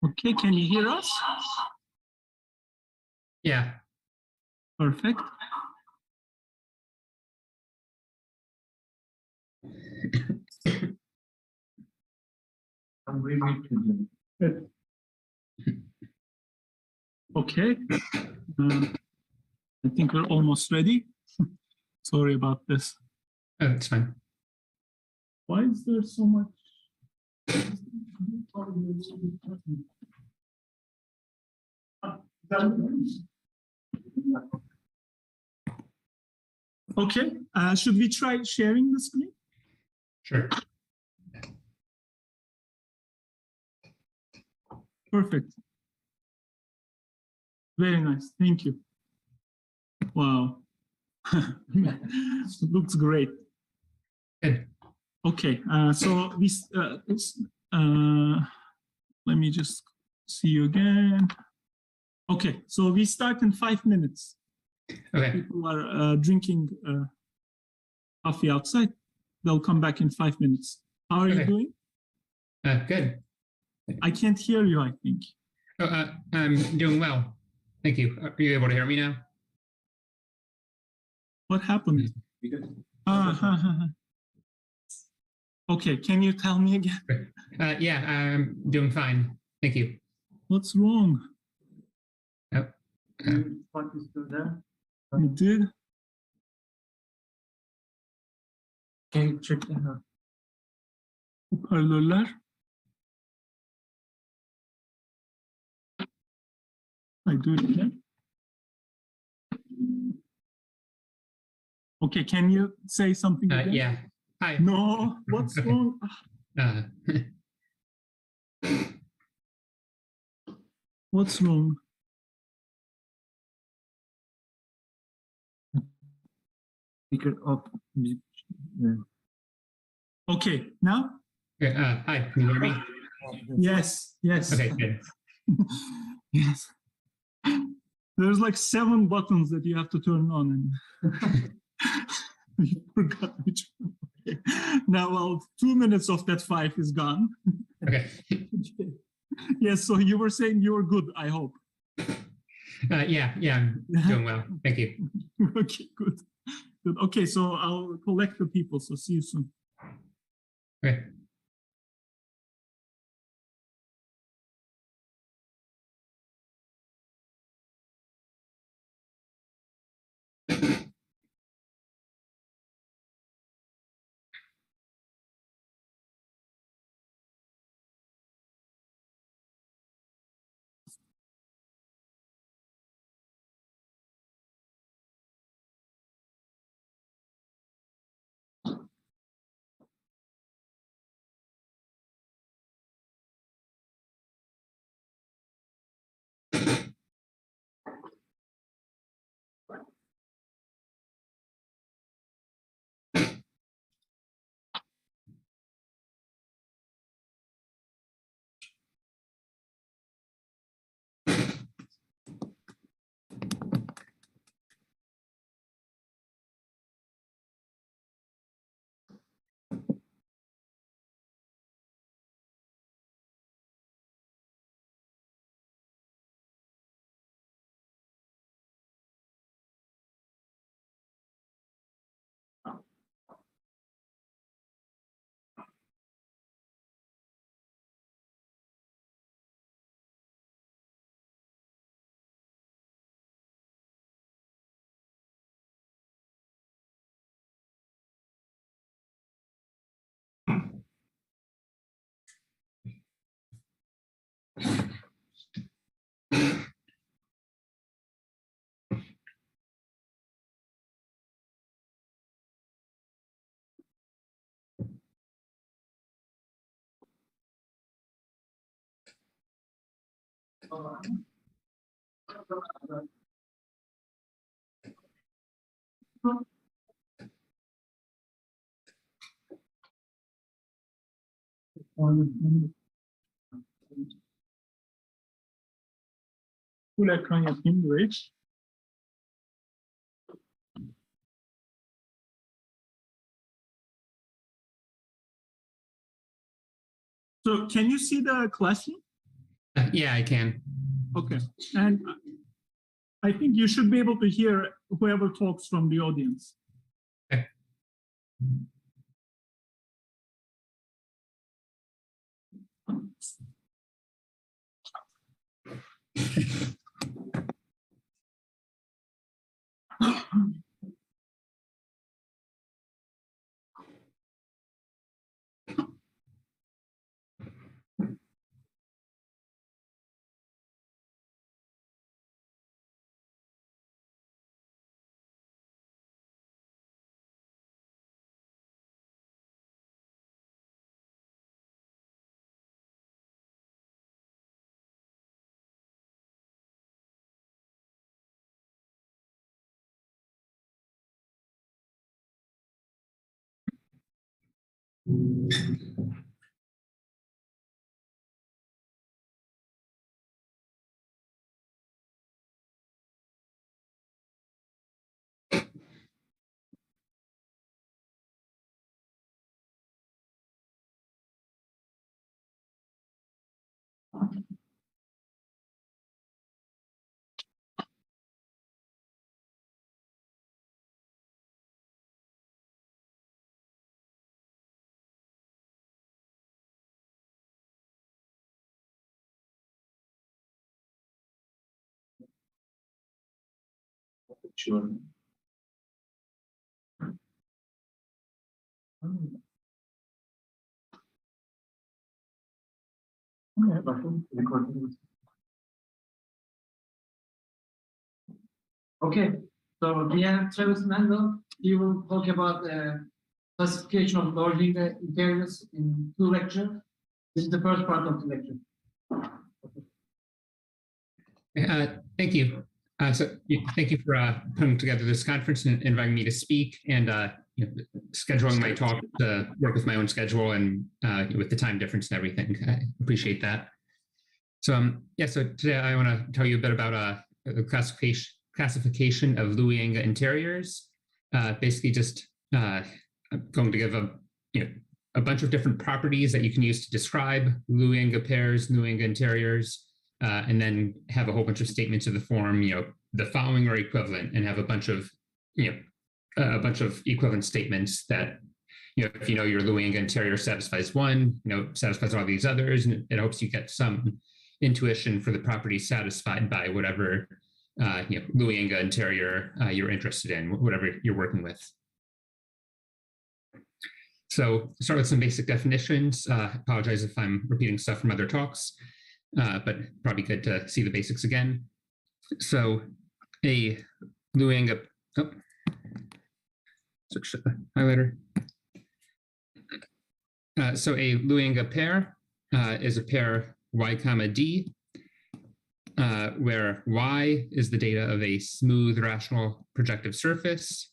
Okay, can you hear us? Yeah. Perfect. I'm reading to them. Okay. I think we're almost ready. Sorry about this. Oh, it's fine. Why is there so much? Okay, should we try sharing the screen? Sure. Perfect. Very nice, thank you. Wow, looks great. Good. Okay, so this, let me just see you again. Okay, so we start in 5 minutes. Okay. People are drinking coffee outside. They'll come back in 5 minutes. How are you doing? Good. I can't hear you, I think. Oh, I'm doing well. Thank you. Are you able to hear me now? What happened? Okay, can you tell me again? Yeah, I'm doing fine. Thank you. What's wrong? What is there? You did? Can you check that out? Hoparlörler. I do it again. Okay, can you say something again? Yeah. Hi. No, what's wrong? What's wrong? Speaker up. Okay, now? Hi, can you hear me? Yes, yes. Okay, good. Yes. There's like 7 buttons that you have to turn on and you forgot which one. Okay. Now, well, 2 minutes of that 5 is gone. Okay. Yes, so you were saying you were good, I hope. Yeah, I'm doing well. Thank you. Okay, good. Good. Okay, so I'll collect the people, so see you soon. Okay. Full ekran yapayım burayı. So can you see the classroom? Yeah, I can. Okay. And I think you should be able to hear whoever talks from the audience. Okay. Sure. Okay, so we have Travis Mendel. He will talk about classification of Looijenga interiors in 2 lectures. This is the first part of the lecture. Thank you. Thank you for putting together this conference and inviting me to speak, and scheduling my talk to work with my own schedule and with the time difference and everything. I appreciate that. So so today I want to tell you a bit about the classification of Looijenga interiors. Basically, just I'm going to give a bunch of different properties that you can use to describe Looijenga pairs, Looijenga interiors. And then have a whole bunch of statements of the form, the following are equivalent, and have a bunch of equivalent statements that, if your Looijenga interior satisfies one, satisfies all these others, and it helps you get some intuition for the properties satisfied by whatever Looijenga interior you're interested in, whatever you're working with. So start with some basic definitions. Apologize if I'm repeating stuff from other talks. But probably good to see the basics again. So a Looijenga, switch to the highlighter. So a Looijenga pair is a pair y comma d, where y is the data of a smooth rational projective surface.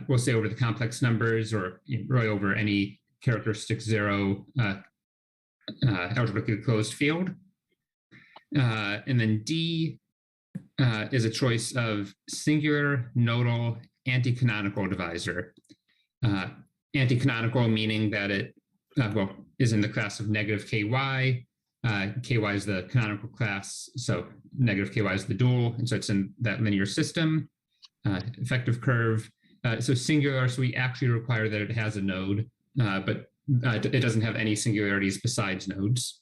We'll say over the complex numbers, or really over any characteristic 0 algebraically closed field. And then D is a choice of singular, nodal, anti-canonical divisor. Anti-canonical meaning that it is in the class of negative ky. Ky is the canonical class, so negative ky is the dual, and so it's in that linear system. Effective curve. So singular, so we actually require that it has a node, but it doesn't have any singularities besides nodes.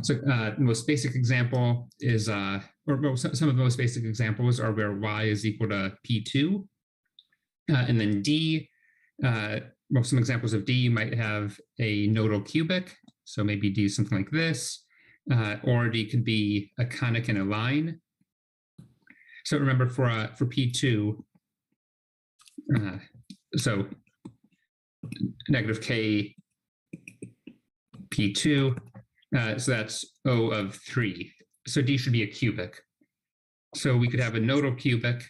So the most basic example is, some of the most basic examples are where y is equal to P2. And then D, some examples of D might have a nodal cubic. So maybe D is something like this, or D could be a conic in a line. So remember for P2, so negative k P2, so that's O of 3. So D should be a cubic. So we could have a nodal cubic,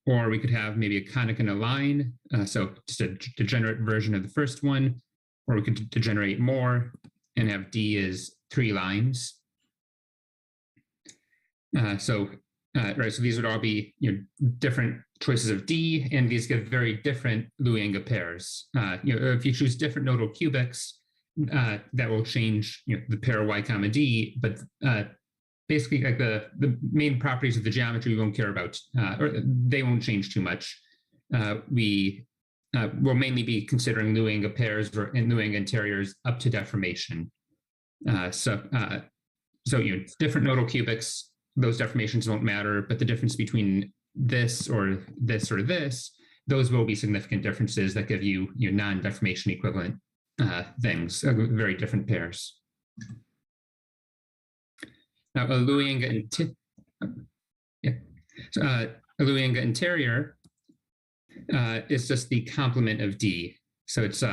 or we could have maybe a conic in a line, so just a degenerate version of the first one, or we could degenerate more and have D is 3 lines. So these would all be different choices of D, and these give very different Looijenga pairs. If you choose different nodal cubics, that will change the pair y comma d, but basically like the main properties of the geometry we won't care about, or they won't change too much. We will mainly be considering Looijenga pairs and Looijenga interiors up to deformation. So different nodal cubics, those deformations won't matter, but the difference between this or this or this, those will be significant differences that give you non-deformation equivalent things, very different pairs. Now, a Looijenga Looijenga interior is just the complement of D. So it's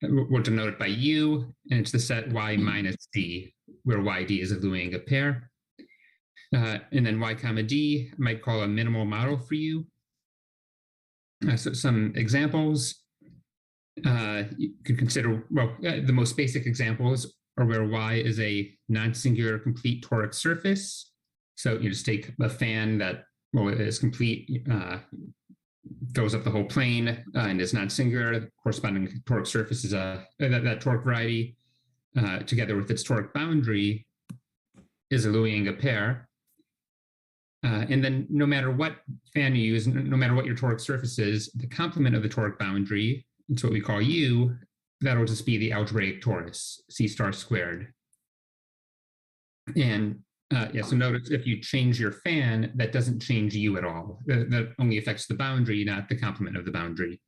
we'll denote it by U, and it's the set Y minus D, where YD is a Looijenga pair. And then Y comma D I might call a minimal model for you. So some examples you could consider, well, the most basic examples are where Y is a non-singular complete toric surface. So you just take a fan that, well, is complete, goes up the whole plane and is non-singular. The corresponding toric surface is that toric variety together with its toric boundary is a Looijenga pair. And then no matter what fan you use, no matter what your toric surface is, the complement of the toric boundary, it's what we call U, that'll just be the algebraic torus, C star squared. And so notice if you change your fan, that doesn't change U at all. That only affects the boundary, not the complement of the boundary.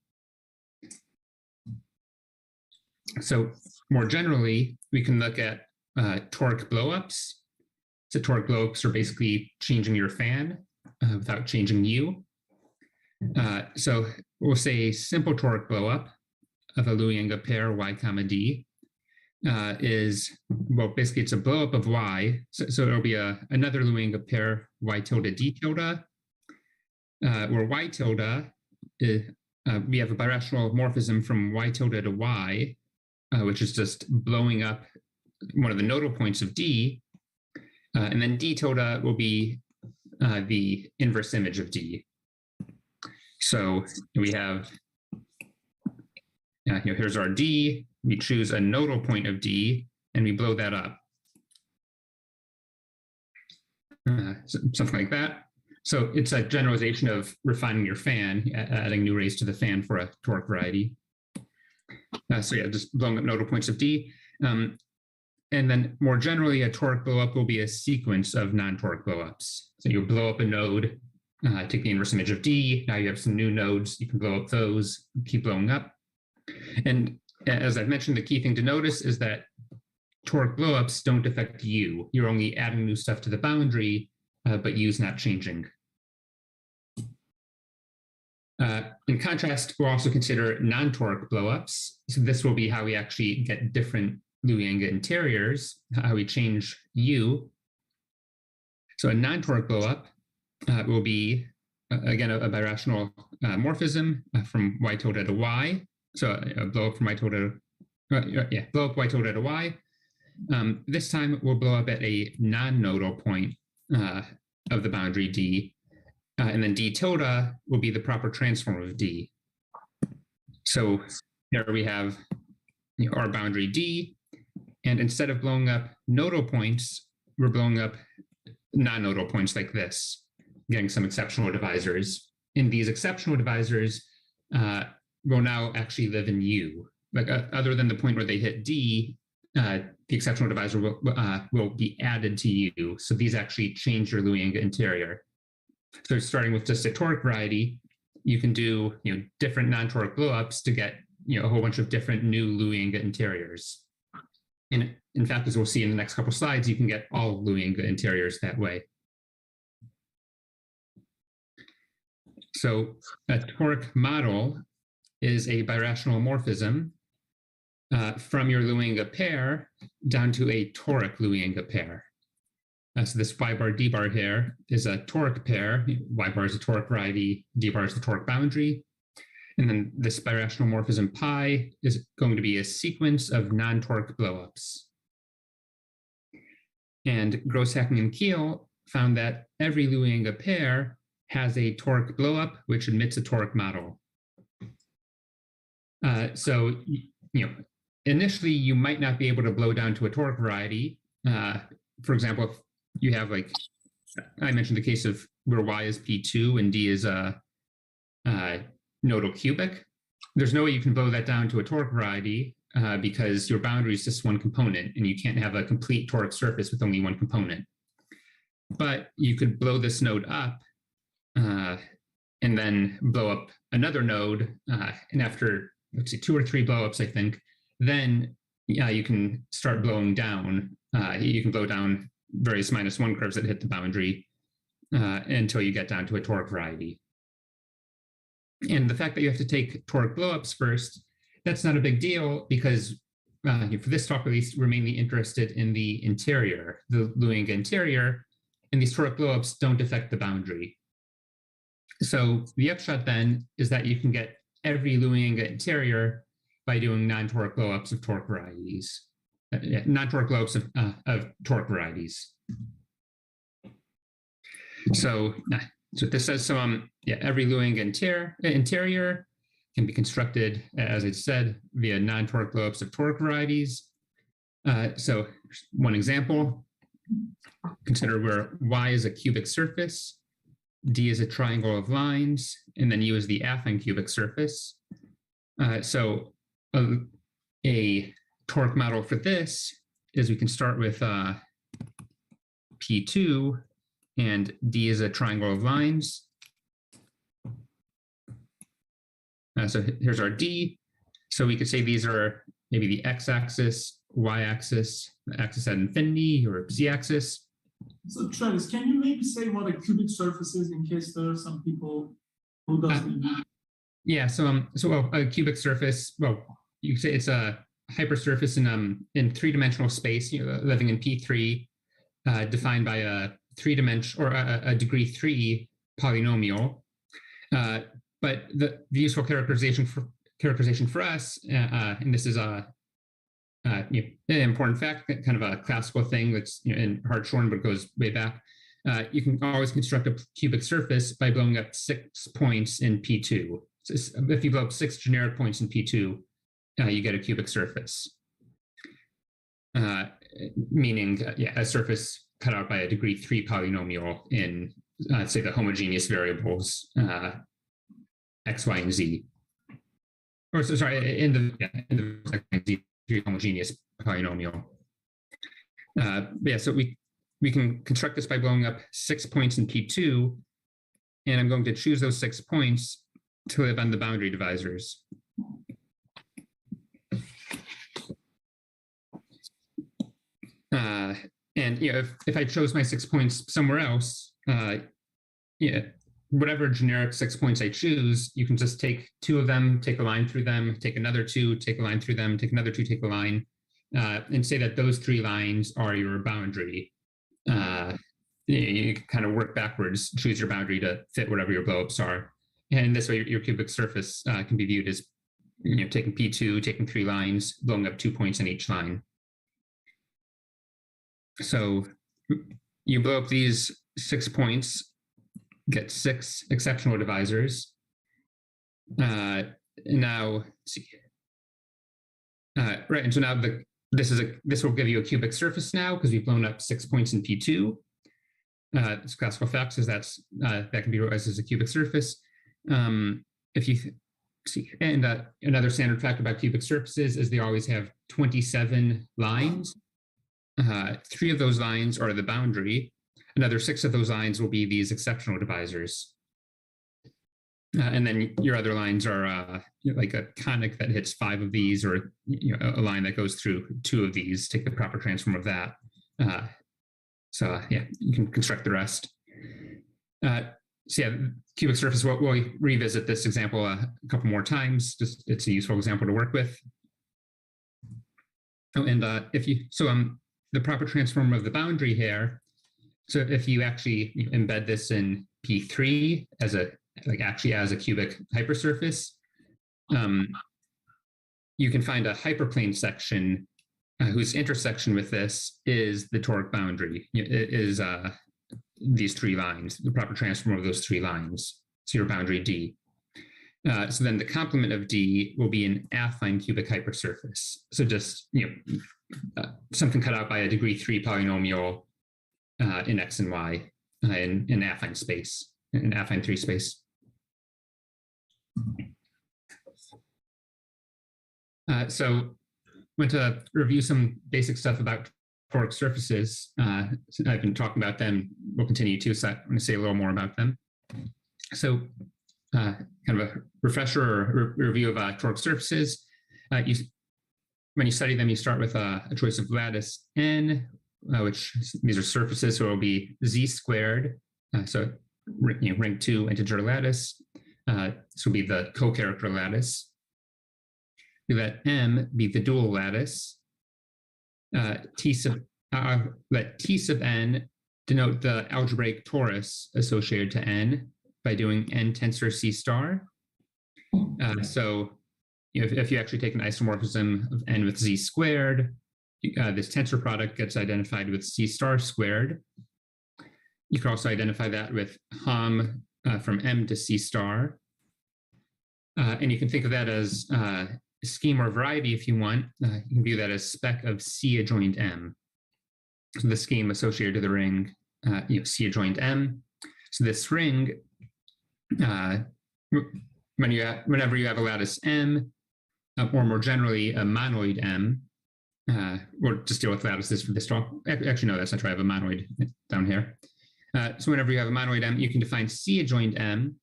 So more generally, we can look at toric blowups. So toric blowups are basically changing your fan without changing U. So we'll say a simple toric blowup of a Looijenga pair Y comma D is, well, basically it's a blowup of Y. So it'll be another Looijenga pair Y tilde D tilde, where Y tilde is, we have a birational morphism from Y tilde to Y, which is just blowing up one of the nodal points of D. And then D tilde will be the inverse image of D. So we have, here's our D, we choose a nodal point of D, and we blow that up. Something like that. So it's a generalization of refining your fan, adding new rays to the fan for a toric variety. So yeah, just blowing up nodal points of D. And then more generally, a toric blowup will be a sequence of non-toric blowups. So you'll blow up a node, take the inverse image of D. Now you have some new nodes. You can blow up those, keep blowing up. And as I've mentioned, the key thing to notice is that toric blowups don't affect U. You're only adding new stuff to the boundary, but U's not changing. In contrast, we'll also consider non-toric blowups. So this will be how we actually get different Looijenga interiors, how we change U. So a non-toric blowup will be, again, a birational morphism from Y tilde to Y. So a blowup from Y tilde, blow up Y tilde to Y. This time we'll blow up at a non-nodal point of the boundary D, and then D tilde will be the proper transform of D. So here we have our boundary D, and instead of blowing up nodal points, we're blowing up non-nodal points like this, getting some exceptional divisors. In these exceptional divisors, will now actually live in U. Like other than the point where they hit D, the exceptional divisor will be added to U. So these actually change your Looijenga interior. So starting with just a toric variety, you can do different non-toric blowups to get a whole bunch of different new Looijenga interiors. And in fact, as we'll see in the next couple slides, you can get all Looijenga interiors that way. So a toric model is a birational morphism from your Looijenga pair down to a toric Looijenga pair. So this Y bar D bar here is a toric pair. Y bar is a toric variety, D bar is the toric boundary. And then this birational morphism pi is going to be a sequence of non-toric blowups. And Gross-Hacking and Kiel found that every Looijenga pair has a toric blowup which admits a toric model. So initially, you might not be able to blow down to a toric variety. For example, if you have like, I mentioned the case of where y is P2 and d is a nodal cubic. There's no way you can blow that down to a toric variety because your boundary is just one component and you can't have a complete toric surface with only one component. But you could blow this node up and then blow up another node. And after, let's see, 2 or 3 blowups, I think, then you can start blowing down. You can blow down various -1 curves that hit the boundary until you get down to a toric variety. And the fact that you have to take toric blowups first, that's not a big deal because for this talk, at least, we're mainly interested in the interior, the Looijenga interior, and these toric blowups don't affect the boundary. So the upshot then is that you can get every Looijenga interior by doing non-toric blowups of toric varieties, non-toric blowups of toric varieties. So this says, every Looijenga interior can be constructed, as I said, via non-toric blowups of toric varieties. So one example, consider where y is a cubic surface, d is a triangle of lines, and then u is the affine cubic surface. So a toric model for this is we can start with P2, and D is a triangle of lines. So here's our D. So we could say these are maybe the x-axis, y-axis, the axis at infinity, or z-axis. So Travis, can you maybe say what a cubic surface is in case there are some people who doesn't know? Yeah, so a cubic surface, well, you could say it's a hypersurface in 3-dimensional space, living in P3, defined by a 3-dimensional or a degree 3 polynomial. But the useful characterization for us, and this is an important fact, kind of a classical thing that's in Hartog, but it goes way back. You can always construct a cubic surface by blowing up 6 points in P2. So if you blow up 6 generic points in P2, you get a cubic surface, meaning a surface cut out by a degree 3 polynomial in, say, the homogeneous variables x, y, and z. Or so sorry, in the x, y, and z homogeneous polynomial. So we can construct this by blowing up 6 points in P2, and I'm going to choose those 6 points to live on the boundary divisors. And if I chose my 6 points somewhere else, whatever generic 6 points I choose, you can just take 2 of them, take a line through them, take another 2, take a line through them, take another 2, take a line, and say that those 3 lines are your boundary. You kind of work backwards, choose your boundary to fit whatever your blowups are. And this way your cubic surface can be viewed as taking P2, taking 3 lines, blowing up 2 points in each line. So you blow up these 6 points, get 6 exceptional divisors. Now, let's see. Right, and so now this will give you a cubic surface now because we've blown up 6 points in P2. This classical fact is that can be realized as a cubic surface. If you see, and another standard fact about cubic surfaces is they always have 27 lines. 3 of those lines are the boundary. Another 6 of those lines will be these exceptional divisors. And then your other lines are like a conic that hits 5 of these, or a line that goes through 2 of these. Take the proper transform of that. You can construct the rest. Cubic surface, we'll revisit this example a couple more times. Just it's a useful example to work with. Oh, and the proper transform of the boundary here. So if you actually embed this in P3 as a cubic hypersurface, you can find a hyperplane section whose intersection with this is the toric boundary. It is these 3 lines, the proper transform of those 3 lines. So your boundary D. So then the complement of D will be an affine cubic hypersurface. So just something cut out by a degree 3 polynomial in X and Y in affine space, in affine 3 space. So I'm going to review some basic stuff about toric surfaces. I've been talking about them. We'll continue to, so I'm going to say a little more about them. So kind of a refresher or review of toric surfaces. When you study them, you start with a choice of lattice n, which these are surfaces, so it will be z squared. So rank 2 integer lattice. This will be the co-character lattice. We let m be the dual lattice. Let t sub n denote the algebraic torus associated to n by doing n tensor c star. So if you actually take an isomorphism of n with z squared, this tensor product gets identified with c star squared. You can also identify that with hom from m to c star. And you can think of that as scheme or variety if you want. You can view that as spec of C adjoint M. So the scheme associated to the ring, C adjoint M. So this ring, whenever you have a lattice M, or more generally a monoid M, we'll just deal with lattices for this talk. Actually, no, that's not true. I have a monoid down here. So whenever you have a monoid M, you can define C adjoint M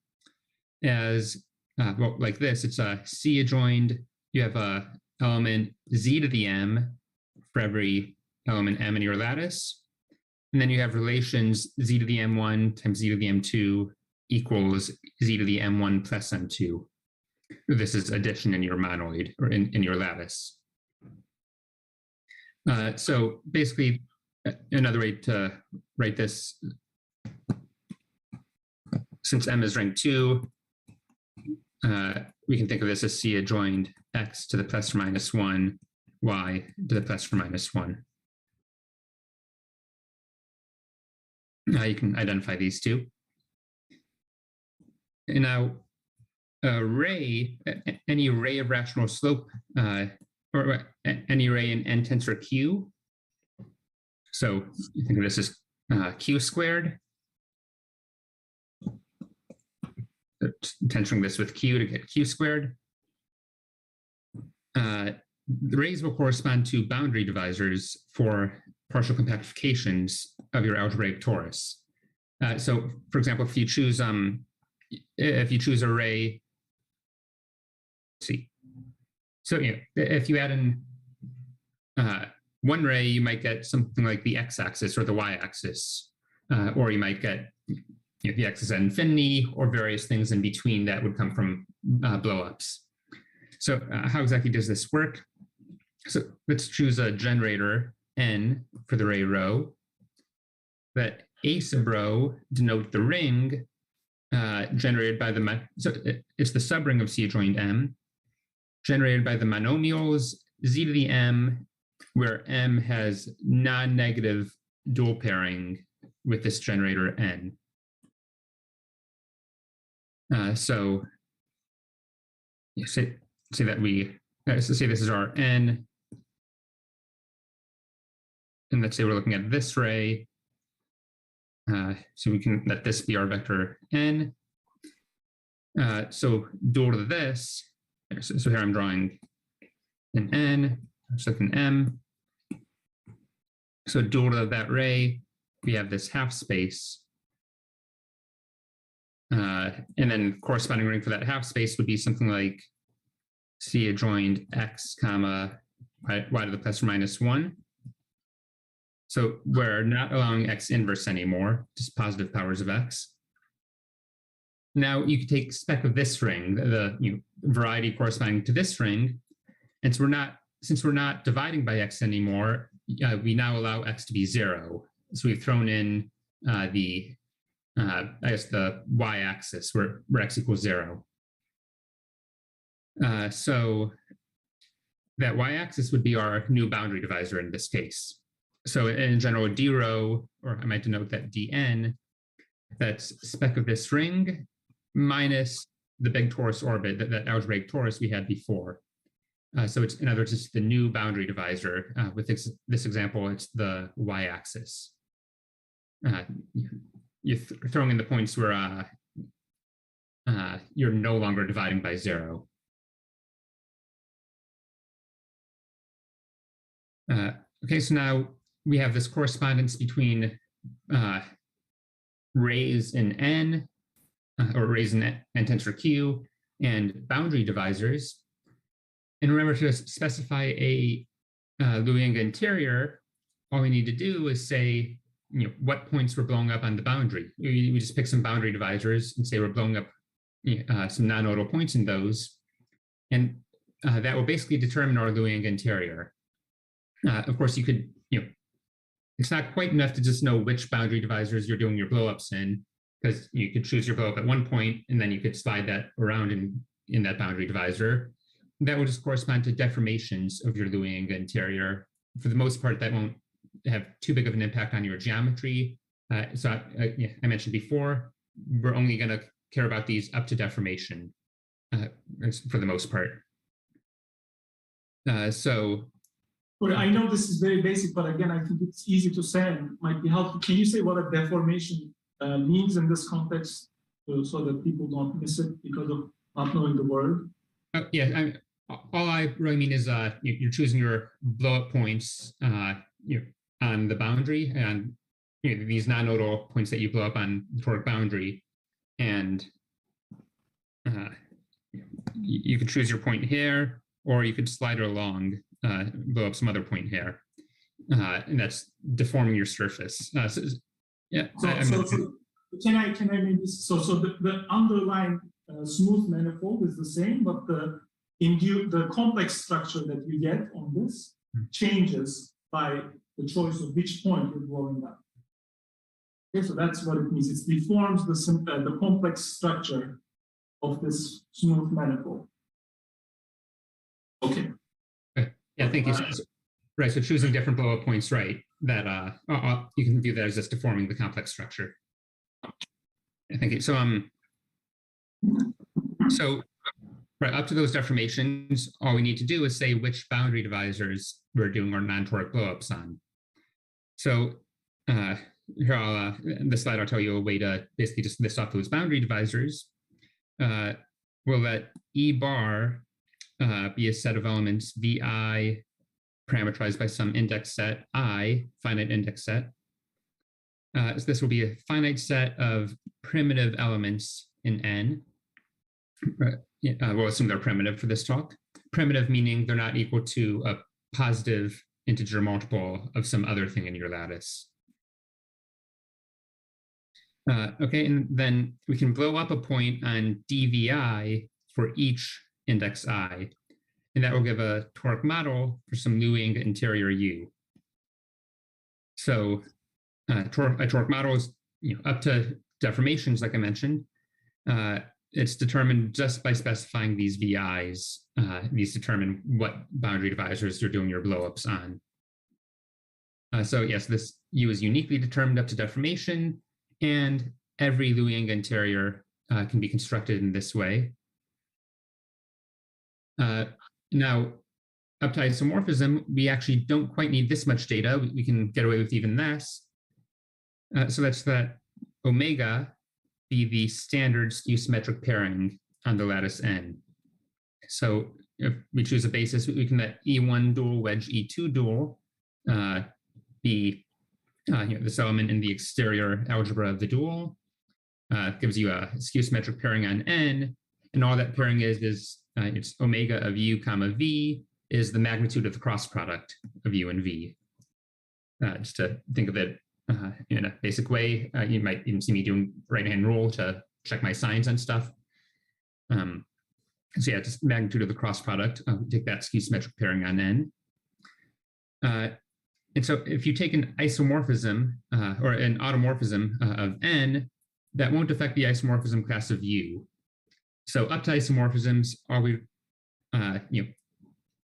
as, well, like this. It's a C adjoined. You have a element z to the m for every element m in your lattice. And then you have relations z to the m1 times z to the m2 equals z to the m1 plus m2. This is addition in your monoid or in your lattice. So basically, another way to write this, since m is rank 2, we can think of this as C adjoined x to the plus or minus 1, y to the plus or minus 1. You can identify these two. And now, any array of rational slope, or any array in n tensor q. So you think of this as q squared. Tensoring this with q to get q squared. The rays will correspond to boundary divisors for partial compactifications of your algebraic torus. So, for example, if you choose a ray, see. So if you add in one ray, you might get something like the x-axis or the y-axis, or you might get the x is at infinity, or various things in between that would come from blowups. So how exactly does this work? So let's choose a generator n for the ray rho. Let a sub rho denote the ring generated by so it's the subring of C adjoint M, generated by the monomials z to the m, where m has non-negative dual pairing with this generator n. So say that say this is our n, and let's say we're looking at this ray. So we can let this be our vector n. So dual to this, so here I'm drawing an n, so like an m. So dual to that ray, we have this half space. And then corresponding ring for that half space would be something like C adjoined x comma y to the plus or minus 1. So we're not allowing x inverse anymore, just positive powers of x. Now you could take spec of this ring, the variety corresponding to this ring, and so since we're not dividing by x anymore, we now allow x to be 0. So we've thrown in the y-axis where x equals 0. So that y-axis would be our new boundary divisor in this case. So in general, d rho, or I might denote that dn, that's spec of this ring minus the big torus orbit, that algebraic torus we had before. So it's, in other words, it's the new boundary divisor. With this example, it's the y-axis. You're throwing in the points where you're no longer dividing by 0. Okay, so now we have this correspondence between rays in n, or rays in n tensor q, and boundary divisors. And remember, to specify a Looijenga interior, all we need to do is say, what points we're blowing up on the boundary. We just pick some boundary divisors and say we're blowing up some non-nodal points in those, and that will basically determine our Looijenga interior. Of course, you could, it's not quite enough to just know which boundary divisors you're doing your blowups in, because you could choose your blowup at one point, and then you could slide that around in that boundary divisor. That will just correspond to deformations of your Looijenga interior. For the most part, that won't have too big of an impact on your geometry. So I mentioned before, we're only going to care about these up to deformation for the most part. Well, I know this is very basic, but again, I think it's easy to say and might be helpful. Can you say what a deformation means in this context so that people don't miss it because of not knowing the word? Yeah, all I really mean is you're choosing your blow-up points on the boundary, and these non-nodal points that you blow up on the toric boundary, and you could choose your point here, or you could slide it along, blow up some other point here, and that's deforming your surface. Yeah. Can I maybe the underlying smooth manifold is the same, but the complex structure that you get on this changes by the choice of which point you're blowing up. Okay, so that's what it means. It deforms the complex structure of this smooth manifold. Okay. Yeah, thank you. Right, so choosing different blow-up points, right, that you can view that as just deforming the complex structure. Yeah, thank you. So right, up to those deformations, all we need to do is say which boundary divisors we're doing our non-toric blowups on. So here, this slide, I'll tell you a way to basically just list off those boundary divisors. We'll let E bar be a set of elements VI parameterized by some index set I, finite index set. So this will be a finite set of primitive elements in N. We'll assume they're primitive for this talk. Primitive meaning they're not equal to a positive integer multiple of some other thing in your lattice. Okay, and then we can blow up a point on dvi for each index I, and that will give a toric model for some Looijenga interior U. So a toric model is up to deformations, like I mentioned. It's determined just by specifying these VIs. These determine what boundary divisors you're doing your blowups on. So yes, this U is uniquely determined up to deformation, and every Looijenga interior can be constructed in this way. Now, up to isomorphism, we actually don't quite need this much data. We can get away with even less. So that's that omega be the standard skew symmetric pairing on the lattice N. So if we choose a basis, we can let E1 dual wedge E2 dual be this element in the exterior algebra of the dual. Gives you a skew symmetric pairing on N, and all that pairing is it's omega of U comma V is the magnitude of the cross product of U and V. Just to think of it in a basic way, you might even see me doing right-hand rule to check my signs and stuff. So yeah, just magnitude of the cross product. Take that skew symmetric pairing on N. And so if you take an isomorphism or an automorphism of N, that won't affect the isomorphism class of U. So up to isomorphisms, you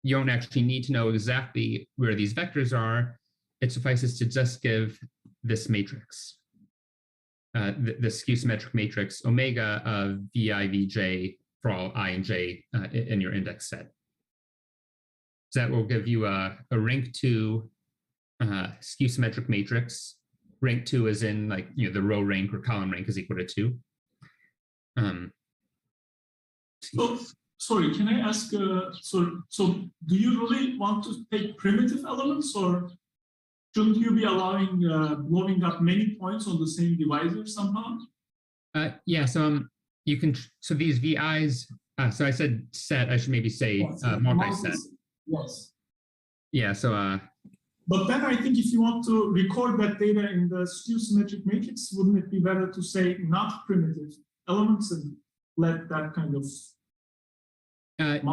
don't actually need to know exactly where these vectors are. It suffices to just give this matrix, the skew symmetric matrix omega of VI, VJ for all I and j in your index set. So that will give you a rank 2 skew symmetric matrix. Rank 2 is in like, the row rank or column rank is equal to 2. So, sorry, can I ask, so do you really want to take primitive elements, or shouldn't you be allowing blowing up many points on the same divisor somehow? Yeah, so you can, so these VIs, so I said set, I should maybe say Yes, multi-set. Yes. Yeah, so but then I think if you want to record that data in the skew symmetric matrix, wouldn't it be better to say not primitive elements and let that kind of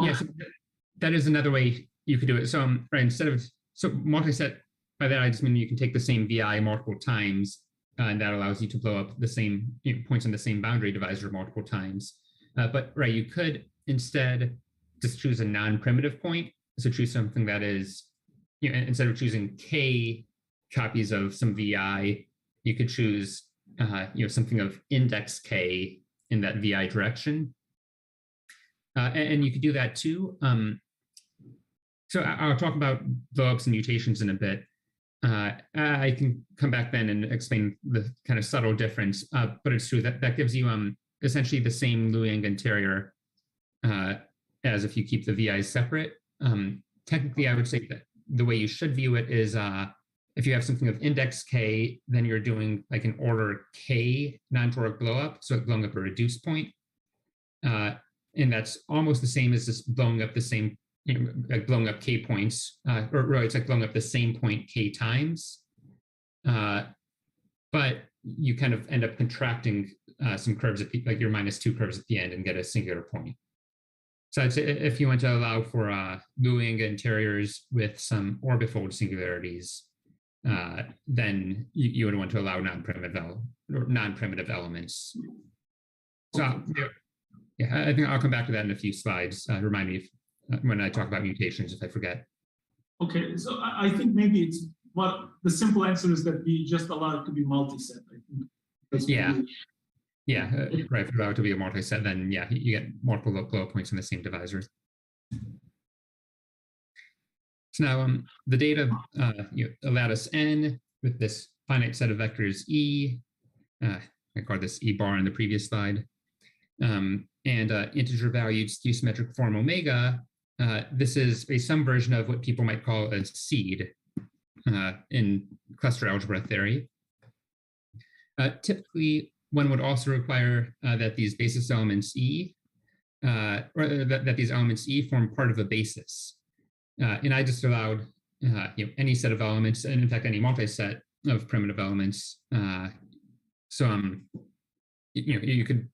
yes, that is another way you could do it. So right, instead of, so multi-set, by that I just mean you can take the same VI multiple times, and that allows you to blow up the same points on the same boundary divisor multiple times. But right, you could instead just choose a non-primitive point. So choose something that is, instead of choosing k copies of some VI, you could choose something of index k in that VI direction. And you could do that too. So I'll talk about blowups and mutations in a bit. I can come back then and explain the kind of subtle difference, but it's true that gives you essentially the same Looijenga interior as if you keep the VIs separate. Technically, I would say that the way you should view it is if you have something of index k, then you're doing like an order k non-toric blowup, so blowing up a reduced point. And that's almost the same as just blowing up the same, like blowing up k points, or really it's like blowing up the same point k times. But you kind of end up contracting some curves at like your -2 curves at the end and get a singular point. So I'd say if you want to allow for Looijenga interiors with some orbifold singularities, then you would want to allow non-primitive elements. So yeah, I think I'll come back to that in a few slides. Remind me if, when I talk about mutations if I forget. Okay, so I think maybe it's the simple answer is that we just allow it to be multi-set. I think. Right. If you allow it to be a multi-set, then yeah, you get multiple blow points in the same divisor. So now the data, a lattice n with this finite set of vectors e. I called this e bar in the previous slide. And integer valued skew symmetric form omega. This is some version of what people might call a seed in cluster algebra theory. Typically, one would also require that these basis elements E, or that these elements E form part of a basis. And I just allowed any set of elements, and in fact, any multi-set of primitive elements. You could,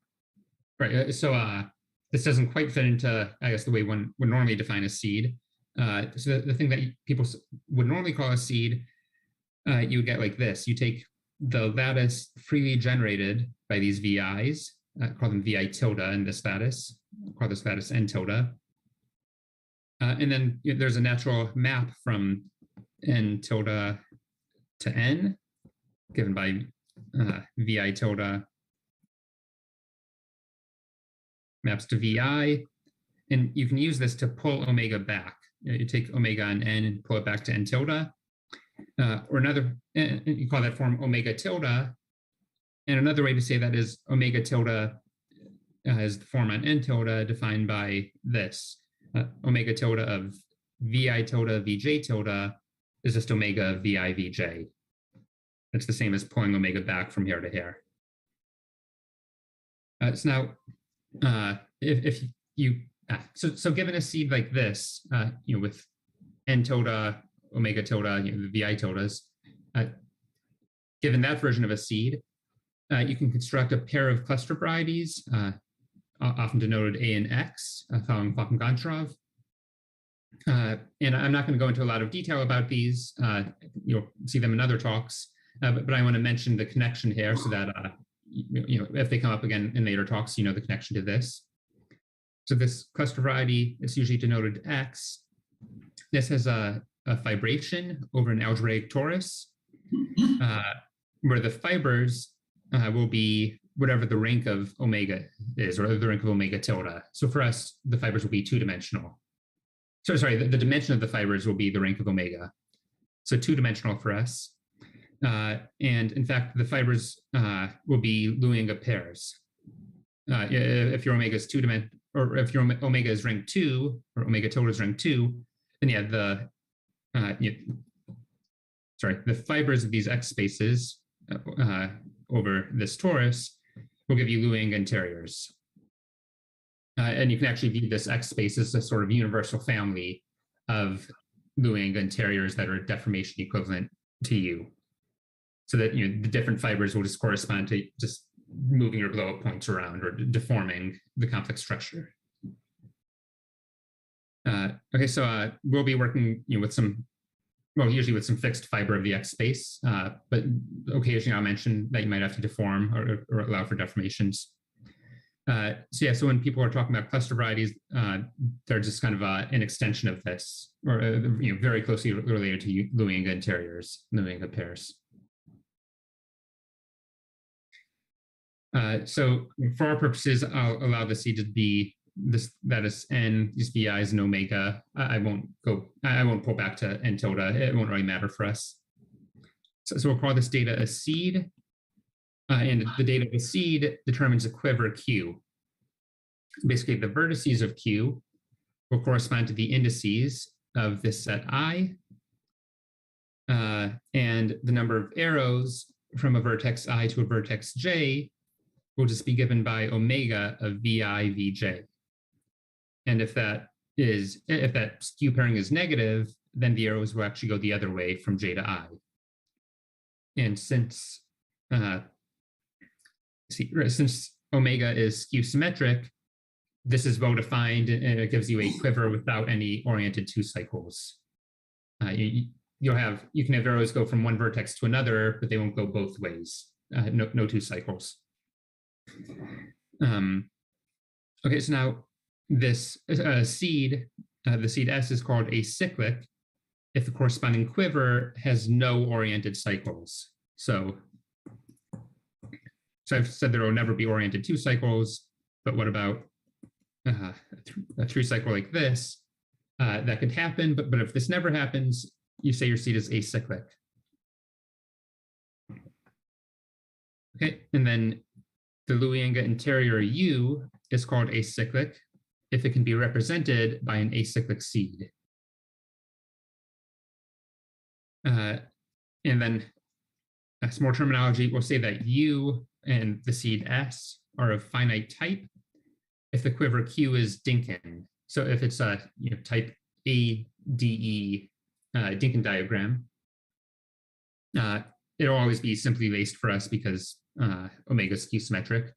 right, so this doesn't quite fit into, I guess, the way one would normally define a seed. So the thing that people would normally call a seed, you would get like this. You take the lattice freely generated by these VIs, call them VI tilde in this lattice, call this lattice n tilde. And then there's a natural map from n tilde to n, given by VI tilde maps to VI. And you can use this to pull omega back. You take omega on n and pull it back to n tilde. Or another, you call that form omega tilde. And another way to say that is omega tilde is the form on n tilde defined by this. Omega tilde of vi tilde vj tilde is just omega vi vj. It's the same as pulling omega back from here to here. So now, if you, so given a seed like this, with n tilde, omega tilde, the vi tildes, given that version of a seed, you can construct a pair of cluster varieties, often denoted A and X, following Fopping-Goncharov. And I'm not going to go into a lot of detail about these. You'll see them in other talks, but I want to mention the connection here so that if they come up again in later talks, you know the connection to this. So this cluster variety is usually denoted X. This has a fibration over an algebraic torus, where the fibers will be whatever the rank of omega is, or the rank of omega tilde. So for us, the fibers will be two-dimensional. So sorry, the dimension of the fibers will be the rank of omega. So two-dimensional for us. And in fact, the fibers will be Looijenga pairs. If your omega is two-dimensional, or if your omega is rank 2, or omega tilde is rank 2, then yeah, the fibers of these X spaces over this torus will give you Looijenga interiors. And you can actually view this X space as a sort of universal family of Looijenga interiors that are deformation equivalent to U. So that the different fibers will just correspond to just moving your blow-up points around or deforming the complex structure. Okay, so we'll be working with some, well, usually with some fixed fiber of the X space, but occasionally I'll mention that you might have to deform or allow for deformations. So yeah, so when people are talking about cluster varieties, they're just kind of an extension of this, or very closely related to Looijenga interiors, Looijenga pairs. So for our purposes, I'll allow the C to be this, that is n, these VIs and omega. I won't pull back to n tilde. It won't really matter for us. So we'll call this data a seed. And the data of a seed determines a quiver Q. Basically, the vertices of Q will correspond to the indices of this set I. And the number of arrows from a vertex I to a vertex J will just be given by omega of VI Vj. And if that skew pairing is negative, then the arrows will actually go the other way from J to I. And since omega is skew symmetric, this is well defined and it gives you a quiver without any oriented two cycles. You can have arrows go from one vertex to another, but they won't go both ways. No two cycles. Okay, so now this seed, the seed S is called acyclic if the corresponding quiver has no oriented cycles. So I've said there will never be oriented two cycles, but what about a three cycle like this? That could happen, but if this never happens, you say your seed is acyclic. Okay, and then the Looijenga interior U is called acyclic if it can be represented by an acyclic seed. And then some more terminology, we'll say that U and the seed S are of finite type if the quiver Q is Dinkin. So if it's a type ADE Dinkin diagram, it'll always be simply laced for us because omega is skew symmetric.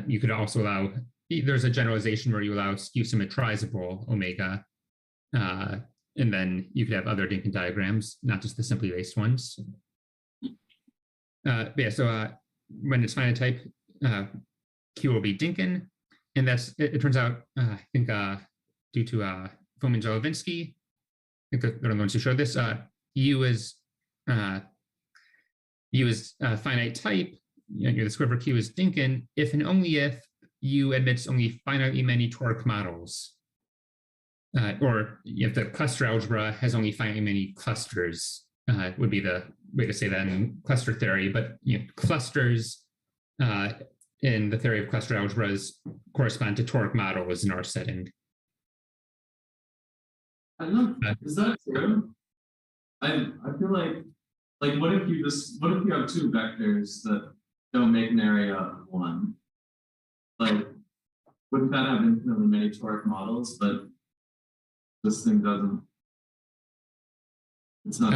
You could also allow, there's a generalization where you allow skew symmetrizable omega, and then you could have other Dinkin diagrams, not just the simply laced ones. But yeah, so when it's finite type, Q will be Dinkin, and that's, it turns out, I think due to Fomin-Jelevinsky, I think they're the ones who showed this, U is finite type, the quiver Q is Dinkin, if and only if U admits only finitely many toric models. Or if the cluster algebra has only finitely many clusters, would be the way to say that in cluster theory. But clusters in the theory of cluster algebras correspond to toric models in our setting. I don't know. Is that true? I feel like what if you have two vectors that don't make an area of one? Like, wouldn't that have infinitely many toric models? But this thing doesn't. It's not.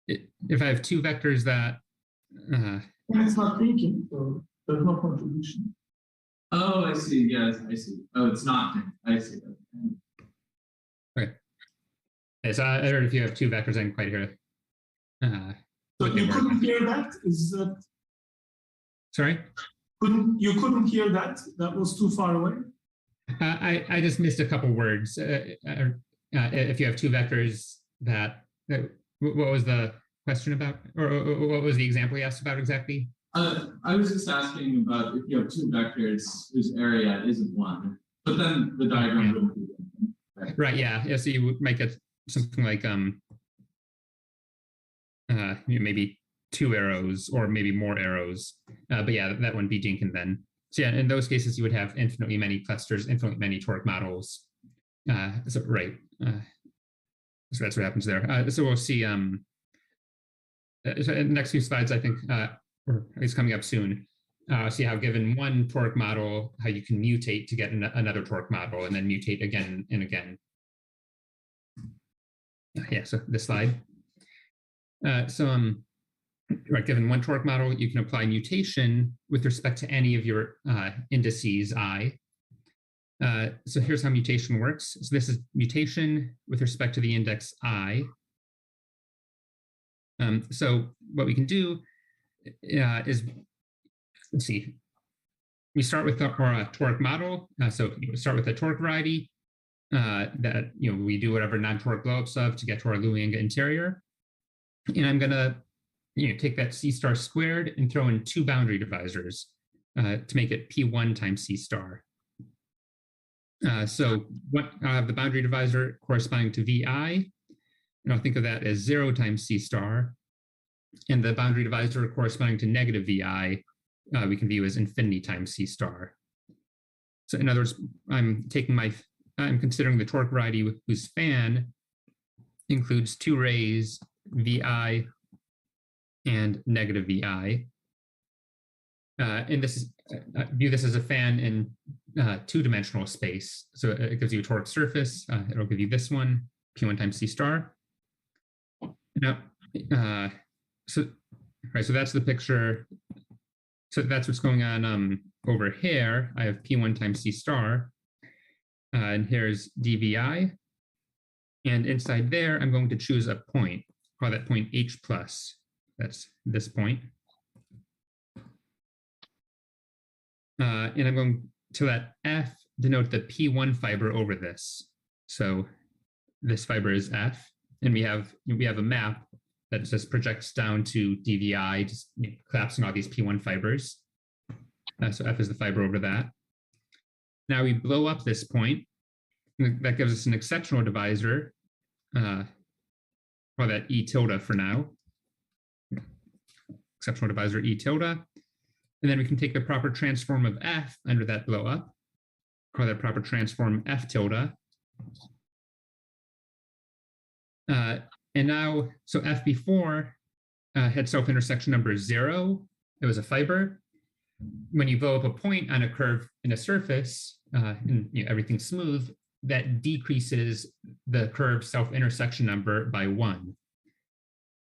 If I have two vectors that it's not thinking, so there's no contribution. Oh, I see. Yes, I see. Oh, it's not. I see. Okay. Yes, I heard if you have two vectors, I didn't quite hear it. So you couldn't hear that? Is that? Sorry? You couldn't hear that? That was too far away? I just missed a couple words. If you have two vectors that what was the question about? Or what was the example you asked about exactly? I was just asking about if you have two vectors whose area isn't one, but then the diagram wouldn't be one. Right. Yeah. Yeah. So you would make it something like maybe 2 arrows or maybe more arrows. But yeah, that wouldn't be Dinkin then. So yeah, in those cases, you would have infinitely many clusters, infinitely many torque models. So right. So that's what happens there. So we'll see. So in the next few slides, I think, or it's coming up soon. See how given one torque model, how you can mutate to get another torque model, and then mutate again and again. Yeah. So this slide. Right, given one torque model, you can apply mutation with respect to any of your indices I. So here's how mutation works. So this is mutation with respect to the index I. So what we can do is, let's see, we start with our torque model. So we start with a torque variety that we do whatever non-torque blowups of to get to our Looijenga interior. And I'm gonna take that C star squared and throw in 2 boundary divisors to make it P1 times C star. So what I'll have the boundary divisor corresponding to VI, and I'll think of that as 0 times C star, and the boundary divisor corresponding to negative VI, we can view as infinity times C star. So in other words, I'm considering the torque variety whose fan includes 2 rays, VI and negative VI. And this is, view this as a fan in 2-dimensional space. So it gives you a torque surface. It'll give you this one, P1 times C star. Now, so that's the picture. So that's what's going on over here. I have P1 times C star. And here's dVi. And inside there, I'm going to choose a point. Call that point H plus. That's this point. And I'm going to let F denote the P1 fiber over this. So this fiber is F, and we have a map that just projects down to dVi, just collapsing all these P1 fibers. So F is the fiber over that. Now we blow up this point. That gives us an exceptional divisor. Call that E tilde for now. Exceptional divisor E tilde. And then we can take the proper transform of F under that blow up. Call that proper transform F tilde. And now, so F before had self-intersection number 0. It was a fiber. When you blow up a point on a curve in a surface, and everything's smooth, that decreases the curve self-intersection number by 1.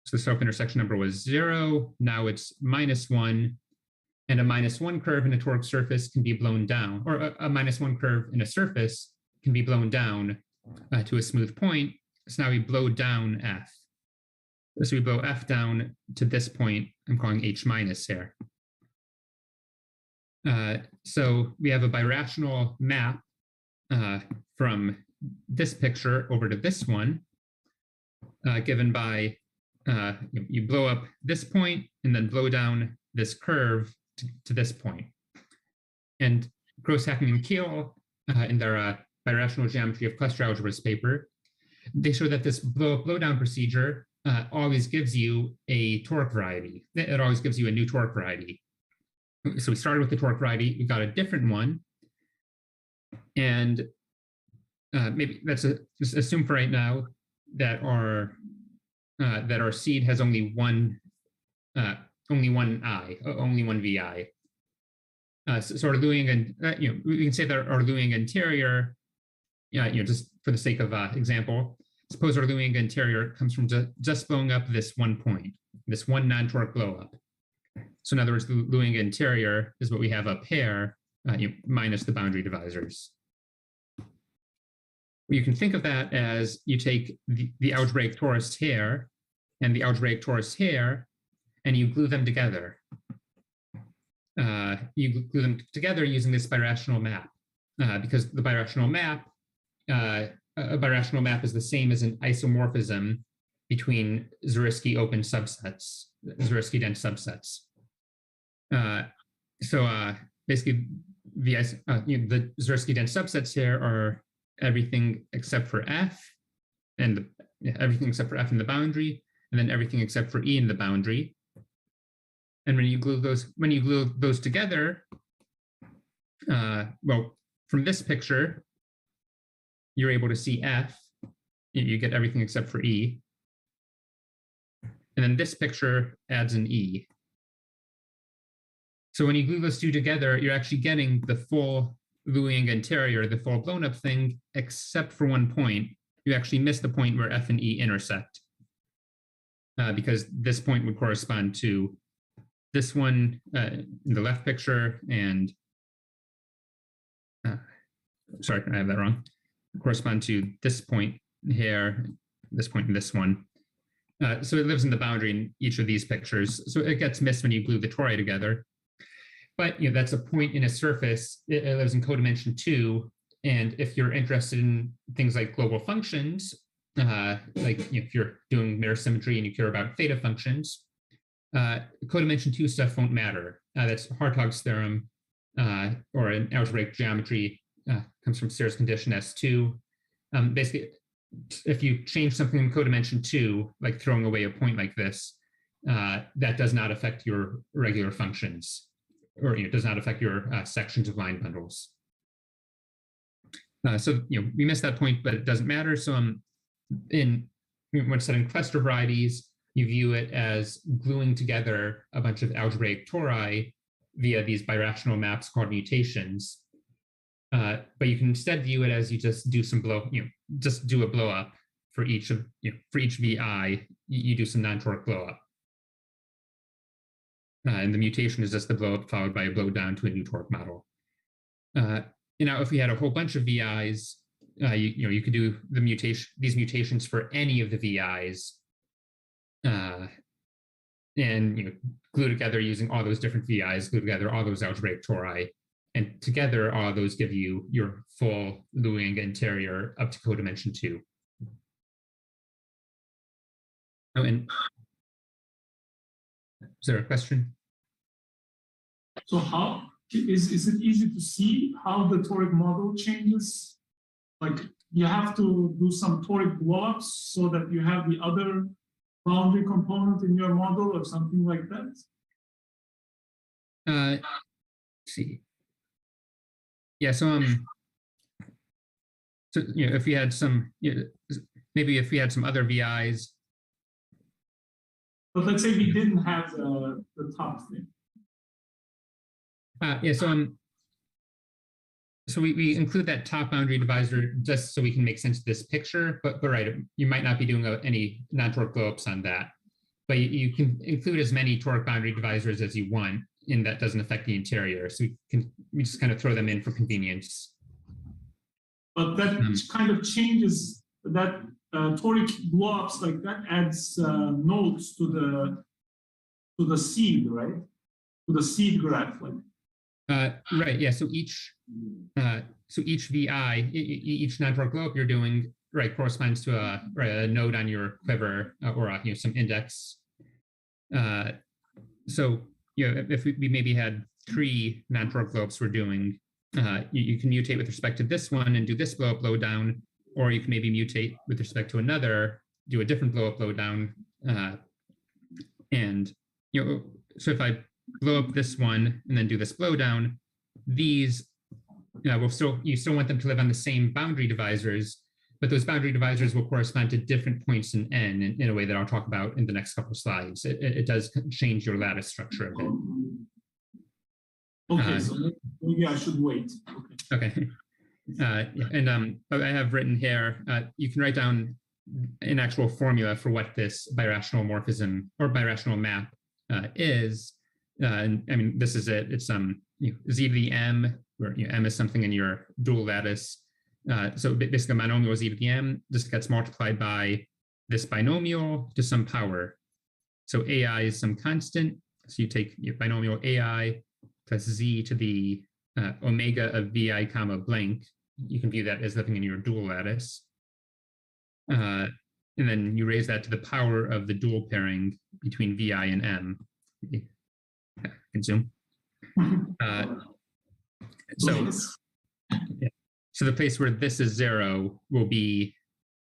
So the self-intersection number was 0, now it's -1, and a -1 curve in a torque surface can be blown down, or a -1 curve in a surface can be blown down to a smooth point. So now we blow down F. So we blow F down to this point, I'm calling H minus here. So we have a birational map from this picture over to this one, given by you blow up this point and then blow down this curve to this point. And Gross-Hacking and Keel, in their birational geometry of cluster algebras paper, they show that this blow down procedure always gives you a torque variety. It always gives you a new torque variety. So we started with the torque variety, we got a different one, and maybe let's just assume for right now that our seed has only one I, only one VI. So our Looijenga, we can say that our Looijenga interior, just for the sake of example, suppose our Looijenga interior comes from just blowing up this one point, this one non-torque blow up. So in other words, the Looijenga interior is what we have up here, minus the boundary divisors. You can think of that as you take the algebraic torus here and the algebraic torus here, and you glue them together. You glue them together using this birational map, because the birational map, a birational map is the same as an isomorphism between Zariski open subsets, Zariski dense subsets. Basically, VIs, the Zariski dense subsets here are everything except for F, and everything except for F in the boundary, and then everything except for E in the boundary. And when you glue those together, well, from this picture, you're able to see F. You get everything except for E. And then this picture adds an E. So when you glue those two together, you're actually getting the full Looijenga interior, the full blown up thing, except for one point. You actually miss the point where F and E intersect, because this point would correspond to this one in the left picture, and sorry, I have that wrong. Correspond to this point here, this point, and this one. So it lives in the boundary in each of these pictures. So it gets missed when you glue the tori together. But that's a point in a surface. It lives in codimension 2. And if you're interested in things like global functions, if you're doing mirror symmetry and you care about theta functions, codimension 2 stuff won't matter. That's Hartog's theorem, or in algebraic geometry, comes from Serre's condition S2. Basically, if you change something in codimension 2, like throwing away a point like this, that does not affect your regular functions, or does not affect your sections of line bundles. So we missed that point, but it doesn't matter. So when studying cluster varieties, you view it as gluing together a bunch of algebraic tori via these birational maps called mutations. But you can instead view it as you just do some just do a blow up for each of for each VI. You do some non-toric blow up, and the mutation is just the blow up followed by a blow down to a new toric model. If we had a whole bunch of VIs, you could do these mutations for any of the VIs, and glue together using all those different VIs, glue together all those algebraic tori. And together, all those give you your full Looijenga interior up to codimension 2. Oh, and is there a question? So how is it easy to see how the toric model changes? Like you have to do some toric blowups so that you have the other boundary component in your model or something like that? Let's see. Yeah, so if we had some, maybe if we had some other VIs. But let's say we didn't have the top thing. So we include that top boundary divisor just so we can make sense of this picture. But right, you might not be doing any non-toric blowups on that. But you can include as many toric boundary divisors as you want, and that doesn't affect the interior. So we just kind of throw them in for convenience. But that kind of changes that toric blowups, like that adds nodes to the seed, right? To the seed graph, like. Right. Yeah. So each VI, each non-toric blowup you're doing, right, corresponds to a node on your quiver or some index. So if we maybe had 3 non-toric blowups we're doing, you can mutate with respect to this one and do this blow up, blow down, or you can maybe mutate with respect to another, do a different blow up, blow down, and so if I blow up this one and then do this blow down, these you still want them to live on the same boundary divisors, but those boundary divisors will correspond to different points in N in a way that I'll talk about in the next couple of slides. It does change your lattice structure a bit. Okay, so maybe I should wait. Okay. And I have written here, you can write down an actual formula for what this birational morphism or birational map is. And I mean, this is it. It's z to the m, where m is something in your dual lattice. So basically, binomial z to the m just gets multiplied by this binomial to some power. So ai is some constant. So you take your binomial ai plus z to the omega of vi comma blank. You can view that as living in your dual lattice. And then you raise that to the power of the dual pairing between vi and m. Can zoom. So, yeah. So the place where this is 0 will be,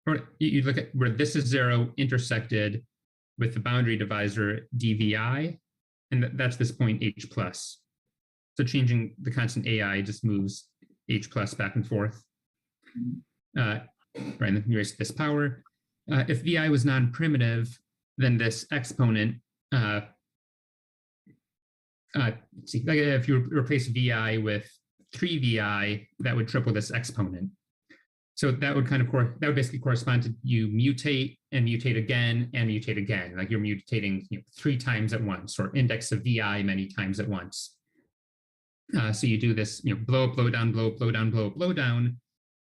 or you look at where this is 0 intersected with the boundary divisor dvi, and that's this point h plus. So changing the constant ai just moves h plus back and forth. Right, and then you raise this power. If vi was non-primitive, then this exponent, see, like if you replace vi with 3vi, that would triple this exponent. So that would that would basically correspond to you mutate and mutate again and mutate again. Like you're mutating 3 times at once, or index of vi many times at once. So you do this, blow up, blow down, blow up, blow down, blow up, blow down,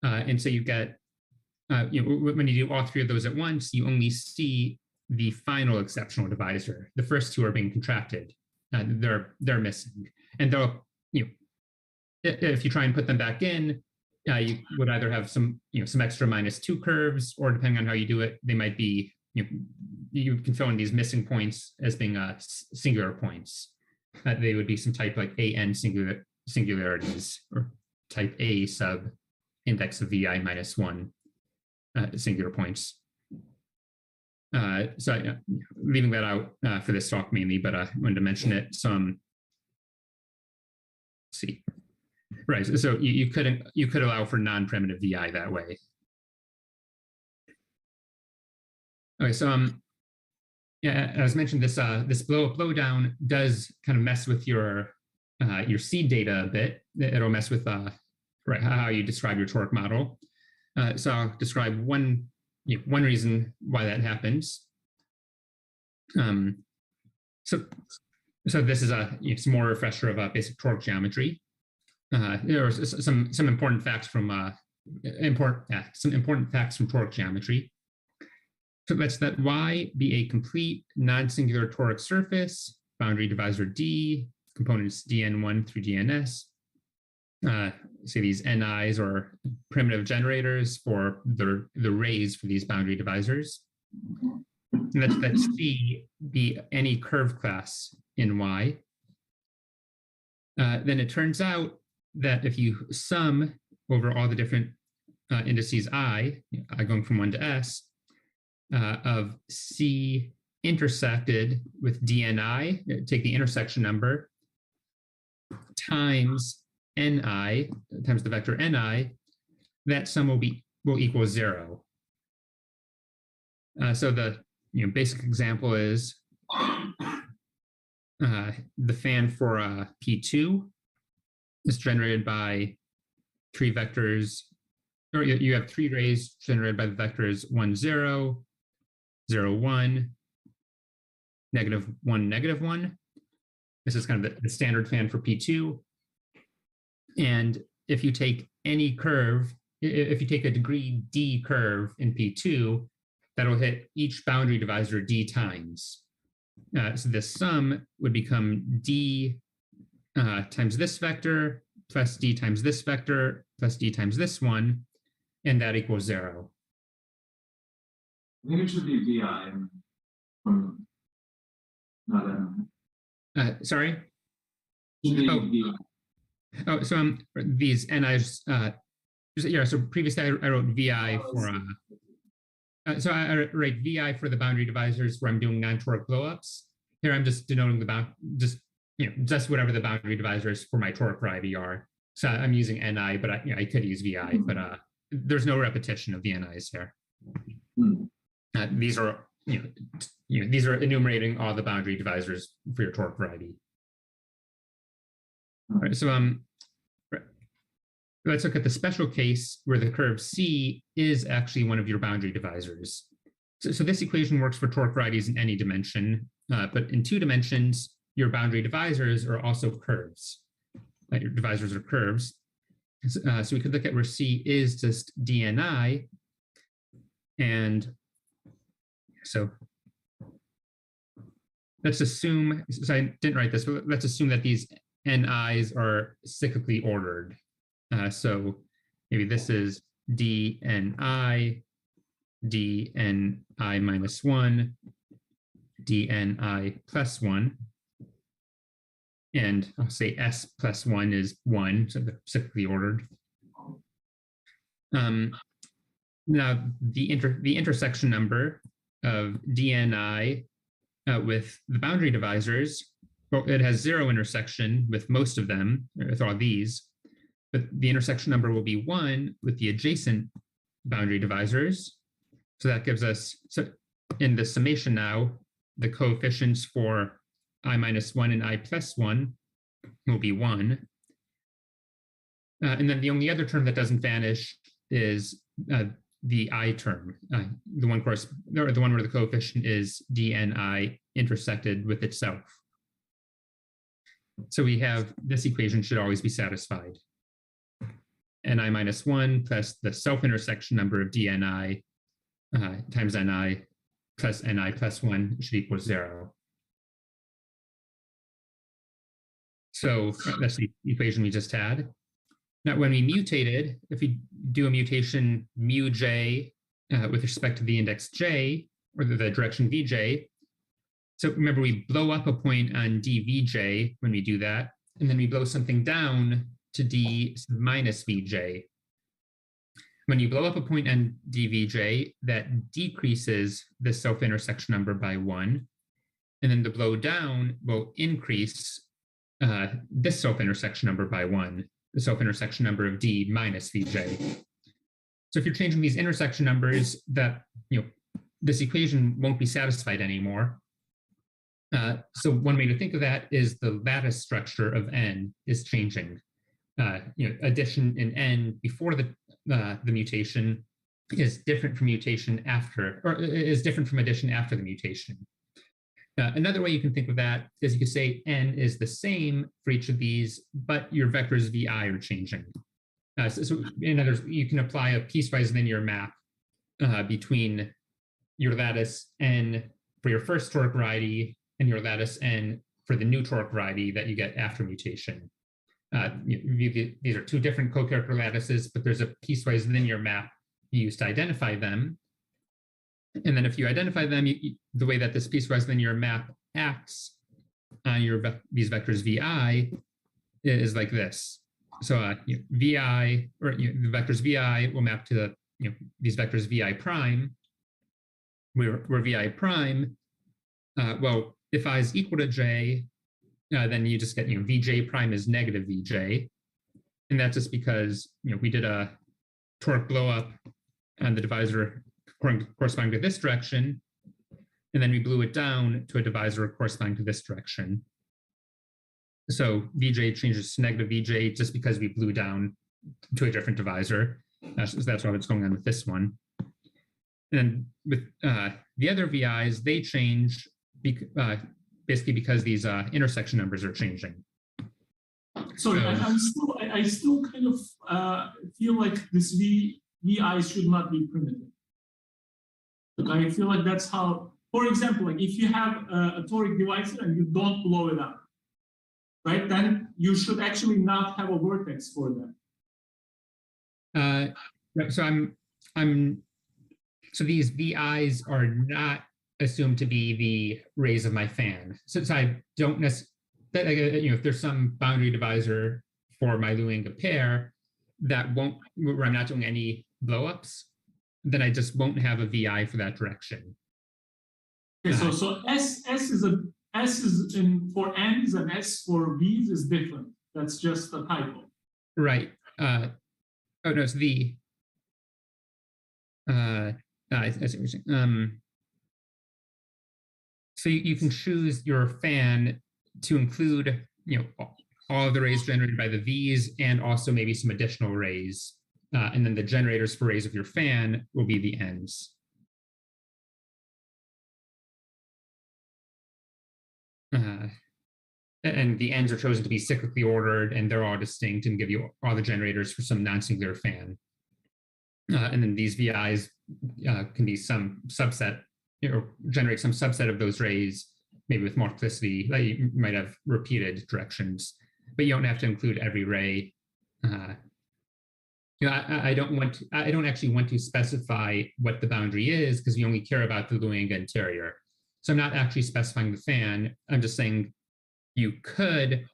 and so you get, when you do all 3 of those at once, you only see the final exceptional divisor. The first 2 are being contracted. They're missing, and they'll, if you try and put them back in, you would either have some extra -2 curves, or depending on how you do it, they might be, you can fill in these missing points as being singular points. They would be some type like an singularities, or type a sub index of vi -1 singular points. So leaving that out for this talk mainly, but I wanted to mention it. Let's see. Right, so you could allow for non-primitive vi that way. Okay, so yeah, as mentioned, this this blow up, blow down does kind of mess with your seed data a bit. It'll mess with right, how you describe your torque model. So I'll describe one reason why that happens. So this is some more refresher of basic torque geometry. There are some important facts from important facts from torque geometry. So let's that Y be a complete non-singular toric surface, boundary divisor D, components dn1 through dns. Say these ni's or primitive generators for the rays for these boundary divisors. And let C be any curve class in Y. Then it turns out that if you sum over all the different indices I going from 1 to S, of C intersected with dni, take the intersection number, times ni, times the vector ni, that sum will equal 0. So the basic example is the fan for P2 is generated by 3 vectors, or you have 3 rays generated by the vectors 1, 0, 0, 1, -1, -1. This is kind of the standard fan for P2. And if you take any curve, if you take a degree D curve in P2, that'll hit each boundary divisor D times. So this sum would become D times this vector, plus D times this vector, plus D times this one, and that equals 0. I think it should be vi from not n. Sorry? Should be Oh. vi. Oh, so these ni's, yeah, so previously I wrote vi for, so I write vi for the boundary divisors where I'm doing non-toric blowups. Here I'm just denoting the just whatever the boundary divisors for my toric variety are. So I'm using ni, but I could use vi, but there's no repetition of the ni's here. These are these are enumerating all the boundary divisors for your toric variety. All right, so let's look at the special case where the curve C is actually one of your boundary divisors. So this equation works for toric varieties in any dimension, but in 2 dimensions, your boundary divisors are also curves. Your divisors are curves. So we could look at where C is just dni, and so let's assume, so I didn't write this, but let's assume that these ni's are cyclically ordered. So maybe this is dni, dni -1, dni +1. and I'll say S plus 1 is 1, so they're cyclically ordered. Now, the intersection number of DNI with the boundary divisors, well, it has 0 intersection with most of them, with all these, but the intersection number will be 1 with the adjacent boundary divisors. So that gives us, so in the summation now, the coefficients for I minus 1 and I plus 1 will be 1. And then the only other term that doesn't vanish is the I term, the one where the coefficient is dni intersected with itself. So we have this equation should always be satisfied. Ni minus 1 plus the self-intersection number of dni times ni plus ni plus 1 should equal 0. So that's the equation we just had. Now, when we mutated, if we do a mutation mu j with respect to the index j, or the direction vj, so remember we blow up a point on dvj when we do that, and then we blow something down to d minus vj. When you blow up a point on dvj, that decreases the self-intersection number by 1, and then the blow down will increase this self-intersection number by 1, the self-intersection number of d minus vj. So if you're changing these intersection numbers, that this equation won't be satisfied anymore. So one way to think of that is the lattice structure of n is changing. Addition in n before the mutation is different from mutation after, or is different from addition after the mutation. Another way you can think of that is you could say n is the same for each of these, but your vectors vi are changing. So in other words, you can apply a piecewise linear map between your lattice n for your first toric variety and your lattice n for the new toric variety that you get after mutation. These are two different co-character lattices, but there's a piecewise linear map you use to identify them. And then if you identify them, the way that this piecewise linear map acts on these vectors vi is like this. So vi, or the vectors vi will map to these vectors vi prime, where vi prime, well, if I is equal to j, then you just get vj prime is negative vj, and that's just because we did a toric blow up on the divisor corresponding to this direction, and then we blew it down to a divisor corresponding to this direction. So vj changes to negative vj just because we blew down to a different divisor. That's what's going on with this one. And with the other VIs, they change basically because these intersection numbers are changing. Sorry, I still kind of feel like this VI should not be primitive. Like, I feel like that's how, for example, like if you have a toric divisor and you don't blow it up, right? Then you should actually not have a vertex for that. So these VIs are not assumed to be the rays of my fan. So I don't necessarily, if there's some boundary divisor for my Looijenga pair that where I'm not doing any blowups, then I just won't have a VI for that direction. Okay, so S is in for N's and S for V's is different. That's just a typo. Right. Oh no, it's the. I see what you're saying. So you can choose your fan to include, all of the rays generated by the V's and also maybe some additional rays. And then the generators for rays of your fan will be the N's. And the N's are chosen to be cyclically ordered, and they're all distinct and give you all the generators for some non-singular fan. And then these VIs can be some subset, or generate some subset of those rays, maybe with multiplicity. Like you might have repeated directions, but you don't have to include every ray. I don't actually want to specify what the boundary is because we only care about the Looijenga interior. So I'm not actually specifying the fan. I'm just saying you could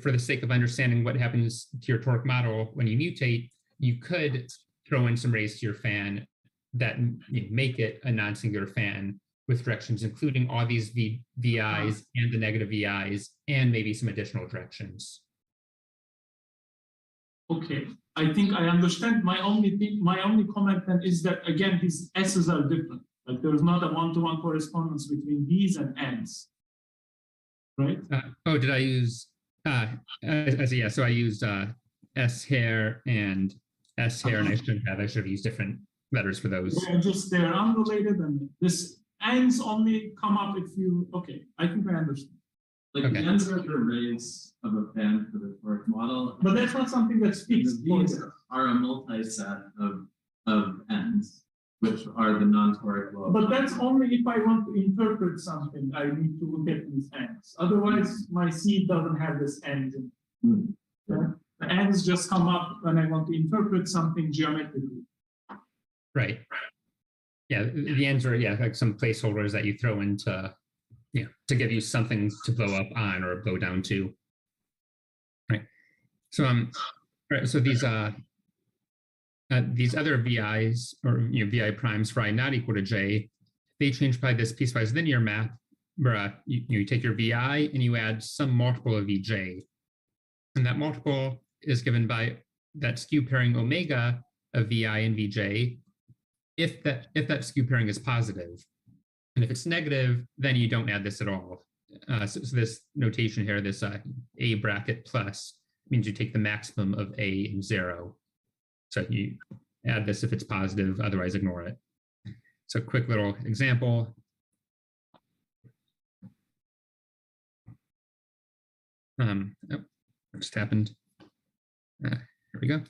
for the sake of understanding what happens to your torque model when you mutate, you could throw in some rays to your fan that make it a non-singular fan with directions, including all these VIs and the negative VIs, and maybe some additional directions. Okay, I think I understand. My only comment then is that again, these S's are different. Like there is not a one-to-one correspondence between these and N's, right? Did I use? Yeah. So I used S hair and S hair, and I shouldn't have. I should have used different letters for those. They're unrelated, and this N's only come up if you. Okay, I think I understand. Like the ends are the rays of a fan for the torque model. But that's not something that speaks. These are a multi-set of ends, which are the non-toric low. But that's only if I want to interpret something, I need to look at these ends. Otherwise, my seed doesn't have this end. Yeah? The ends just come up when I want to interpret something geometrically. Right. Yeah, the ends are like some placeholders that you throw into to give you something to blow up on or blow down to. Right. So right, so these other VIs or VI primes for I not equal to J, they change by this piecewise linear map where you take your VI and you add some multiple of VJ. And that multiple is given by that skew pairing omega of VI and VJ if that skew pairing is positive. And if it's negative, then you don't add this at all. So this notation here, this A bracket plus, means you take the maximum of A and 0. So you add this if it's positive, otherwise ignore it. So quick little example. Oh, what just happened? Here we go.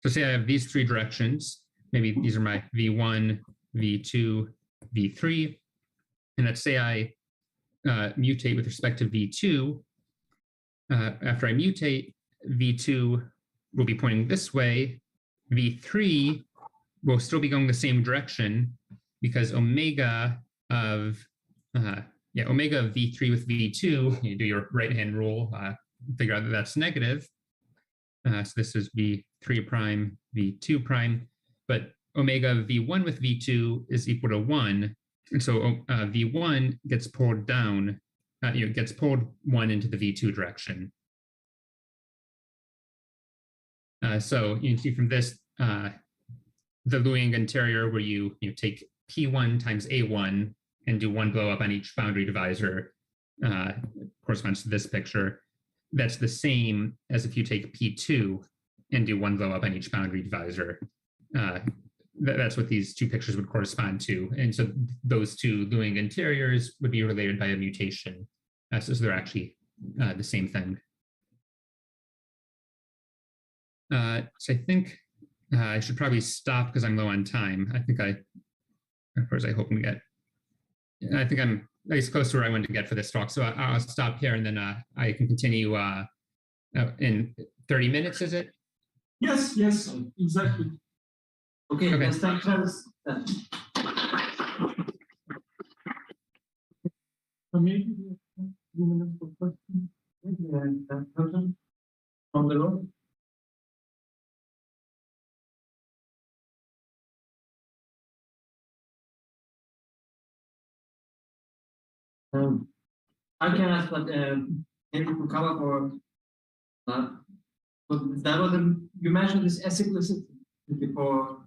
So say I have these three directions. Maybe these are my V1, V2, V3. And let's say I mutate with respect to V2. After I mutate, V2 will be pointing this way. V3 will still be going the same direction because omega of V3 with V2, you do your right-hand rule, figure out that that's negative. So this is V3 prime, V2 prime, but omega V1 with V2 is equal to 1. And so V1 gets pulled down, gets pulled 1 into the V2 direction. So you can see from this, the Looijenga interior where you take P1 times A1 and do 1 blow up on each boundary divisor corresponds to this picture. That's the same as if you take P2 and do 1 blow up on each boundary divisor. That's what these two pictures would correspond to. And so those two Looijenga interiors would be related by a mutation. So they're actually the same thing. So I think I should probably stop because I'm low on time. I think of course, I hope we get, I think I'm at least close to where I wanted to get for this talk. So I'll stop here and then I can continue in 30 minutes, is it? Yes, exactly. Okay, let's start Travis. So maybe we have 2 minutes for questions. Person on the road. I can ask, but maybe to come up or but that was you mentioned this acyclicity for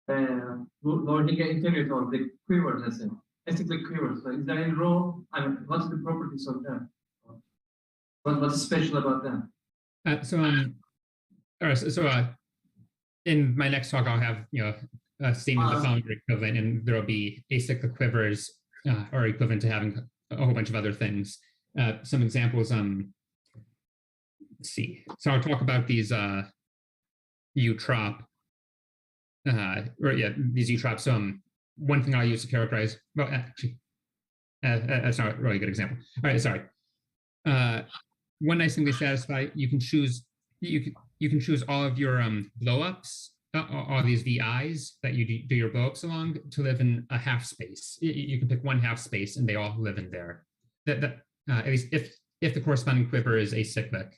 Looijenga interior or the quiver, let's say, acyclic quiver. So is there any role? I mean, what's the properties of them? What's special about them? In my next talk, I'll have a statement of the boundary equivalent, and there will be acyclic quivers are equivalent to having a whole bunch of other things. Some examples. Let's see. So I'll talk about these U-trop, these U-trops. So one thing I'll use to characterize. Well, actually, that's not a really good example. All right, sorry. One nice thing they satisfy. You can choose all of your blow-ups all these VIs that you do your blowups along to live in a half space. You can pick one half space and they all live in there. At least if the corresponding quiver is acyclic,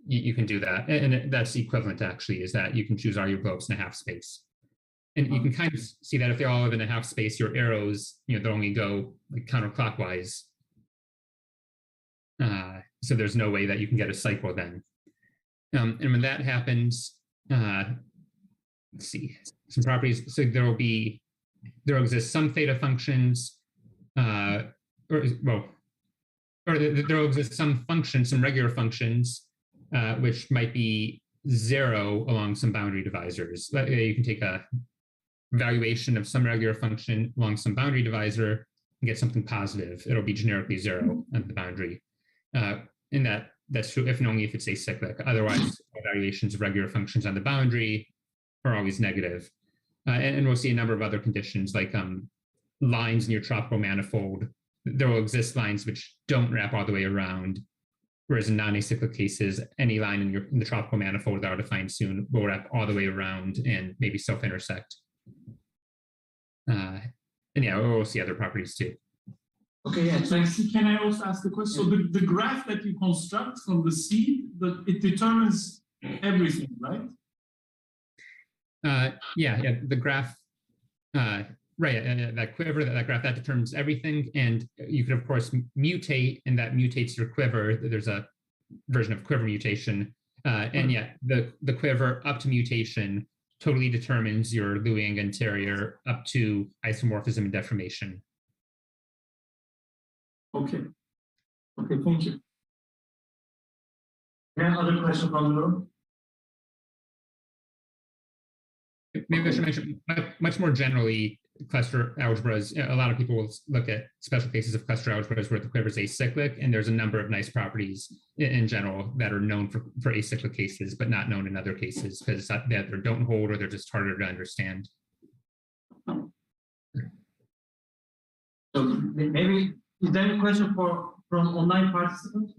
you can do that. And that's equivalent actually, is that you can choose all your blowups in a half space. And you can kind of see that if they all live in a half space, your arrows, they'll only go like counterclockwise. So there's no way that you can get a cycle then. And when that happens, let's see, some properties. So there will exist some theta functions, or there will exist some functions, some regular functions, which might be 0 along some boundary divisors. You can take a valuation of some regular function along some boundary divisor and get something positive. It'll be generically 0 on the boundary. And that's true if and only if it's acyclic. Otherwise, evaluations of regular functions on the boundary are always negative. And we'll see a number of other conditions like lines in your tropical manifold. There will exist lines which don't wrap all the way around, whereas in non-acyclic cases, any line in the tropical manifold that I'll define soon will wrap all the way around and maybe self-intersect. And yeah, we'll see other properties too. Okay, yeah, thanks. Can I also ask the question? So the graph that you construct from the seed, it determines everything, right? Yeah, the graph, right, that quiver, that graph, that determines everything. And you could, of course, mutate, and that mutates your quiver. There's a version of quiver mutation. And yeah, the quiver up to mutation totally determines your Looijenga interior up to isomorphism and deformation. Okay, thank you. Any other question from the room? Maybe I should mention much more generally, cluster algebras. A lot of people will look at special cases of cluster algebras where the quiver is acyclic, and there's a number of nice properties in general that are known for acyclic cases, but not known in other cases because they either don't hold or they're just harder to understand. So maybe, is there any question from online participants?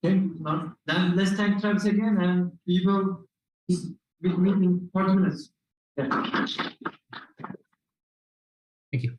Okay, then let's thank Travis again, and we will meet in 40 minutes. Yeah. Thank you.